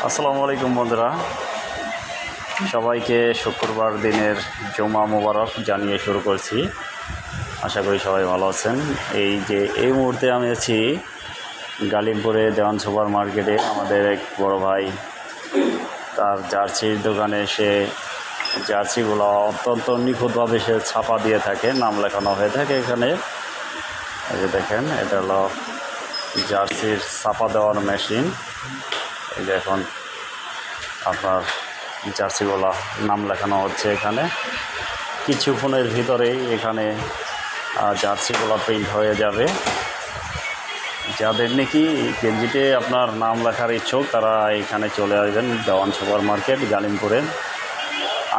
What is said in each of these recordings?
আসসালামু আলাইকুম বন্ধুরা, সবাইকে শুক্রবার দিনের জুমা মোবারক জানিয়ে শুরু করছি। আশা করি সবাই ভালো আছেন। এই মুহূর্তে আমি আছি গালিমপুরে দেওয়ান সুপার মার্কেটে। আমাদের এক বড় ভাই তার জার্সির দোকানে এসে জার্সিগুলো অত্যন্ত নিখুঁতভাবে সে ছাপা দিয়ে থাকে, নাম লেখানো হয়ে থাকে এখানে। এই যে দেখেন, এটা হলো জার্সির ছাপা দেওয়ার মেশিন। এই যে এখন আপনার জার্সিগুলো নাম লেখানো হচ্ছে এখানে। কিছুক্ষণের ভিতরেই এখানে জার্সিগুলো প্রিন্ট হয়ে যাবে। যাদের নাকি গেঞ্জিতে আপনার নাম লেখার ইচ্ছুক তারা এখানে চলে আসবেন দেওয়ান সুপার মার্কেট গালিমপুরে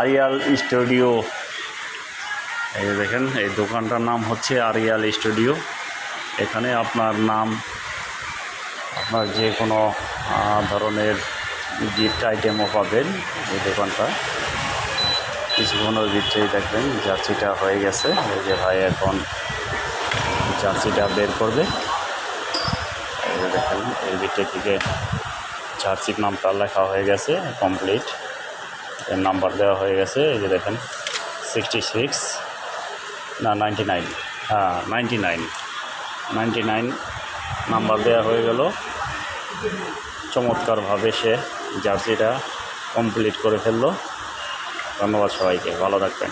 আরিয়াল স্টুডিও। এই দেখেন, এই দোকানটার নাম হচ্ছে আরিয়াল স্টুডিও। এখানে আপনার নাম, আপনার যে কোনো ধরনের গিফট আইটেমও পাবেন এই দোকানটা। কিছুক্ষণের ভিতরেই দেখবেন জার্সিটা হয়ে গেছে। এই যে ভাই এখন জার্সিটা বের করবে। এই যে দেখেন, এর ভিতরে থেকে জার্সির নামটা লেখা হয়ে গেছে, কমপ্লিট এর নাম্বার দেওয়া হয়ে গেছে। এই যে দেখেন 66 না 99, হ্যাঁ 99 নাম্বার দেওয়া হয়ে গেল। চমৎকারভাবে সে জার্সিটা কমপ্লিট করে ফেললো। ধন্যবাদ সবাইকে, ভালো থাকবেন।